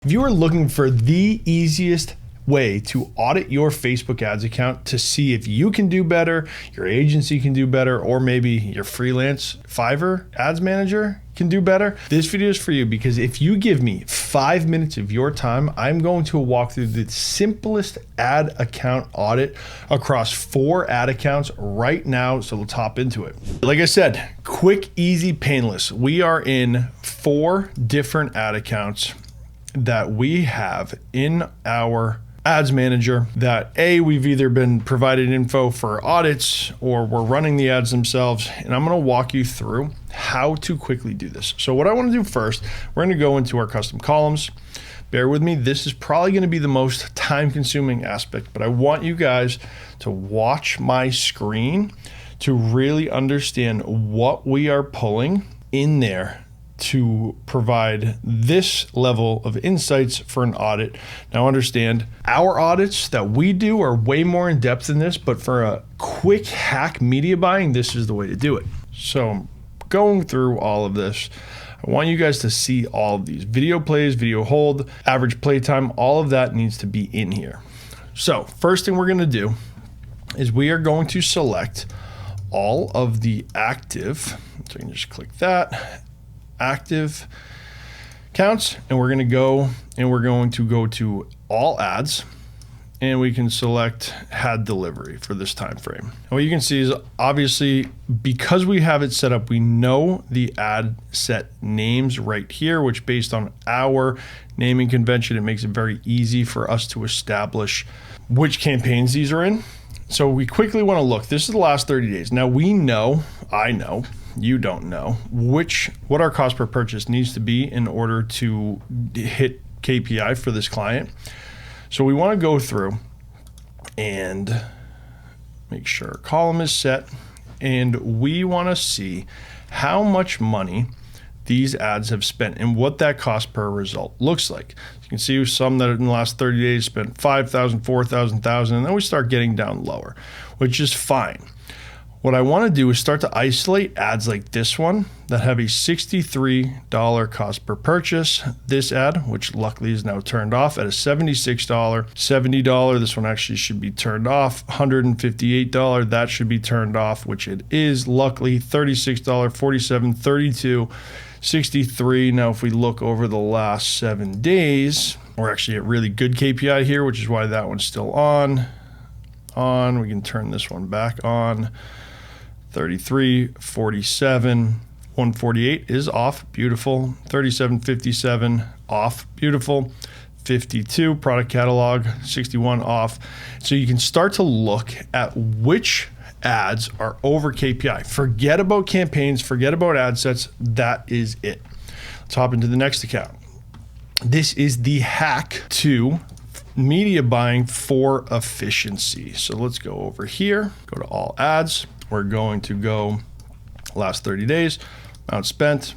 If you are looking for the easiest way to audit your Facebook ads account to see if you can do better, your agency can do better, or maybe your freelance Fiverr ads manager can do better, this video is for you, because if you give me 5 minutes of your time, I'm going to walk through the simplest ad account audit across 4 ad accounts right now. So let's hop into it. Like I said, quick, easy, painless. We are in 4 different ad accounts that we have in our ads manager that we've either been provided info for audits or we're running the ads themselves. And I'm going to walk you through how to quickly do this. So what I want to do first, we're going to go into our custom columns. Bear with me. This is probably going to be the most time consuming aspect, but I want you guys to watch my screen to really understand what we are pulling in there to provide this level of insights for an audit. Now understand, our audits that we do are way more in depth than this, but for a quick hack media buying, this is the way to do it. So I'm going through all of this. I want you guys to see all of these video plays, video hold, average play time, all of that needs to be in here. So first thing we're gonna do is we are going to select all of the active, so you can just click that, active counts, and we're going to go to all ads, and we can select had delivery for this time frame. And what you can see is, obviously, because we have it set up, we know the ad set names right here, which based on our naming convention, it makes it very easy for us to establish which campaigns these are in. So we quickly want to look. This is the last 30 days. Now we know, I know, you don't know what our cost per purchase needs to be in order to hit KPI for this client. So we want to go through and make sure our column is set, and we want to see how much money these ads have spent and what that cost per result looks like. You can see some that in the last 30 days spent 5,000, 4,000, 1,000, and then we start getting down lower, which is fine. What I want to do is start to isolate ads like this one that have a $63 cost per purchase. This ad, which luckily is now turned off, at a $76, $70. This one actually should be turned off. $158, that should be turned off, which it is. Luckily, $36, $47, $32, $63. Now, if we look over the last 7 days, we're actually at really good KPI here, which is why that one's still on. We can turn this one back on. 33, 47, 148 is off, beautiful. 37, 57 off, beautiful. 52 product catalog, 61 off. So you can start to look at which ads are over KPI. Forget about campaigns, forget about ad sets. That is it. Let's hop into the next account. This is the hack to media buying for efficiency. So let's go over here, go to all ads. We're going to go last 30 days, amount spent,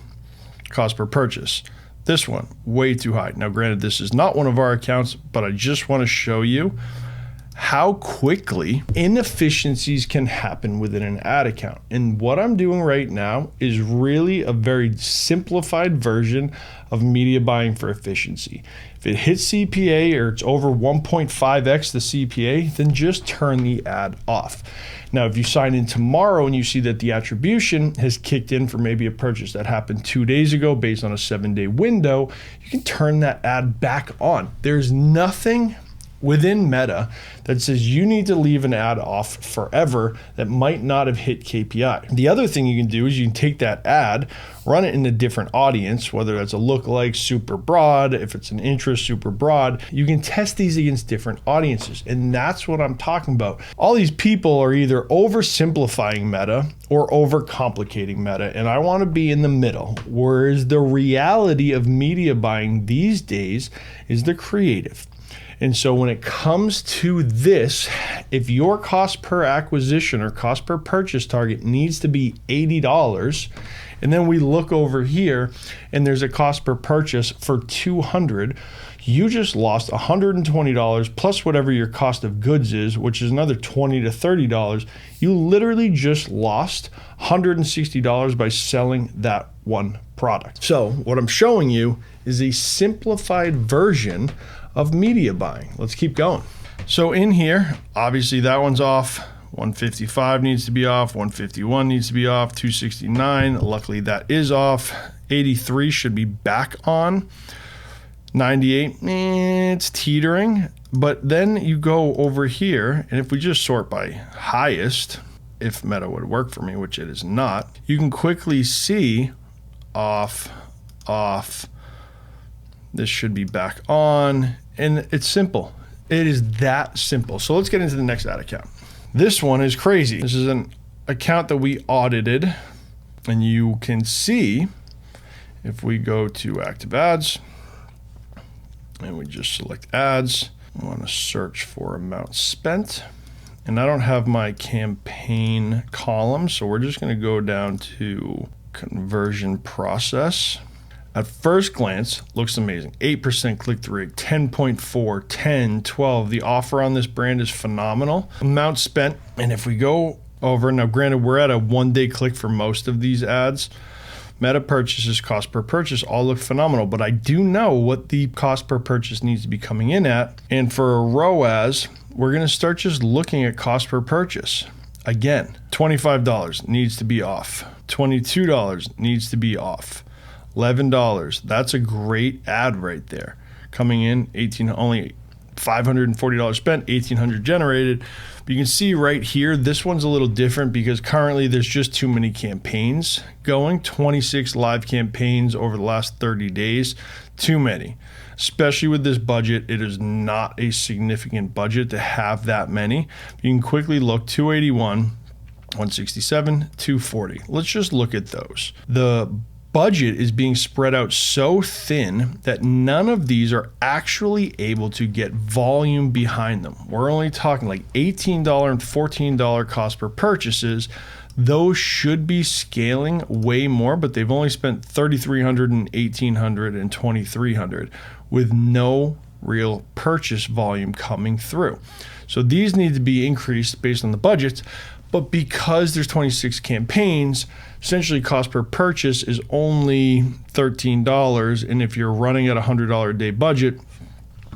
cost per purchase. This one, way too high. Now, granted, this is not one of our accounts, but I just want to show you how quickly inefficiencies can happen within an ad account. And what I'm doing right now is really a very simplified version of media buying for efficiency. If it hits CPA or it's over 1.5x the CPA, then just turn the ad off. Now, if you sign in tomorrow and you see that the attribution has kicked in for maybe a purchase that happened 2 days ago based on a 7-day window, you can turn that ad back on. There's nothing within Meta that says you need to leave an ad off forever that might not have hit KPI. The other thing you can do is you can take that ad, run it in a different audience, whether that's a lookalike, super broad, if it's an interest, super broad. You can test these against different audiences, and that's what I'm talking about. All these people are either oversimplifying Meta or overcomplicating Meta, and I want to be in the middle, whereas the reality of media buying these days is the creative. And so when it comes to this, if your cost per acquisition or cost per purchase target needs to be $80, and then we look over here and there's a cost per purchase for $200, you just lost $120 plus whatever your cost of goods is, which is another $20 to $30. You literally just lost $160 by selling that one product. So what I'm showing you is a simplified version of media buying. Let's keep going. So in here, obviously that one's off. 155 needs to be off. 151 needs to be off. 269, luckily that is off. 83 should be back on. 98, it's teetering. But then you go over here, and if we just sort by highest, if Meta would work for me, which it is not, you can quickly see off, off. This should be back on, and it's simple. It is that simple. So let's get into the next ad account. This one is crazy. This is an account that we audited, and you can see if we go to active ads and we just select ads, I want to search for amount spent, and I don't have my campaign column, so we're just going to go down to conversion process. At first glance, looks amazing. 8% click-through rate, 10.4, 10, 12. The offer on this brand is phenomenal. Amount spent, and if we go over, now granted, we're at a one-day click for most of these ads. Meta purchases, cost per purchase, all look phenomenal, but I do know what the cost per purchase needs to be coming in at. And for a ROAS, we're gonna start just looking at cost per purchase. Again, $25 needs to be off. $22 needs to be off. $11, that's a great ad right there. Coming in, only $540 spent, $1,800 generated. But you can see right here, this one's a little different because currently there's just too many campaigns going. 26 live campaigns over the last 30 days, too many. Especially with this budget, it is not a significant budget to have that many. You can quickly look, 281, 167, 240. Let's just look at those. The budget is being spread out so thin that none of these are actually able to get volume behind them. We're only talking like $18 and $14 cost per purchases. Those should be scaling way more, but they've only spent $3,300 and $1,800 and $2,300 with no real purchase volume coming through. So these need to be increased based on the budgets. But because there's 26 campaigns, essentially cost per purchase is only $13. And if you're running at a $100 a day budget,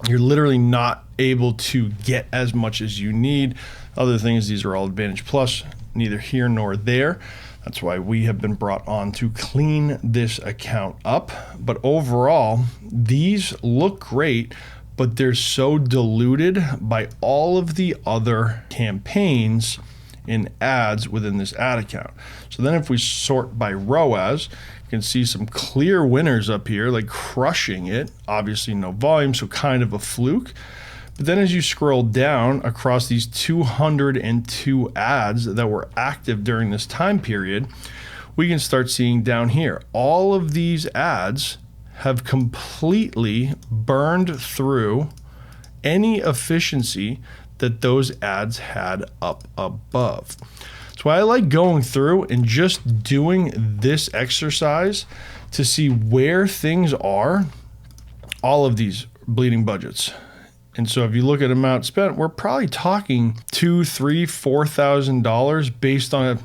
you're literally not able to get as much as you need. Other things, these are all Advantage Plus, neither here nor there. That's why we have been brought on to clean this account up. But overall, these look great, but they're so diluted by all of the other campaigns in ads within this ad account. So then if we sort by ROAS, you can see some clear winners up here, like crushing it. Obviously no volume, so kind of a fluke. But then as you scroll down across these 202 ads that were active during this time period, we can start seeing down here, all of these ads have completely burned through any efficiency that those ads had up above. That's why I like going through and just doing this exercise to see where things are, all of these bleeding budgets. And so if you look at amount spent, we're probably talking $2,000, $3,000, $4,000 based on a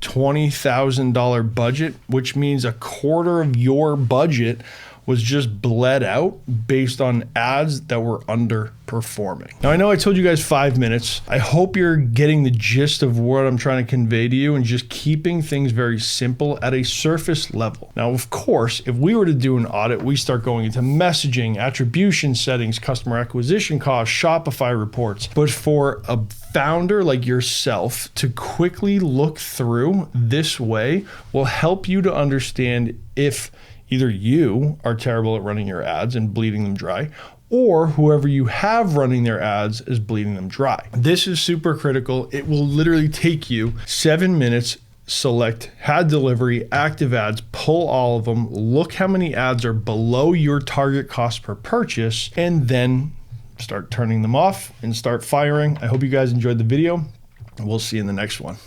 $20,000 budget, which means a quarter of your budget was just bled out based on ads that were underperforming. Now, I know I told you guys 5 minutes. I hope you're getting the gist of what I'm trying to convey to you and just keeping things very simple at a surface level. Now, of course, if we were to do an audit, we start going into messaging, attribution settings, customer acquisition costs, Shopify reports. But for a founder like yourself to quickly look through this way will help you to understand if either you are terrible at running your ads and bleeding them dry, or whoever you have running their ads is bleeding them dry. This is super critical. It will literally take you 7 minutes. Select ad delivery, active ads, pull all of them, look how many ads are below your target cost per purchase, and then start turning them off and start firing. I hope you guys enjoyed the video. We'll see you in the next one.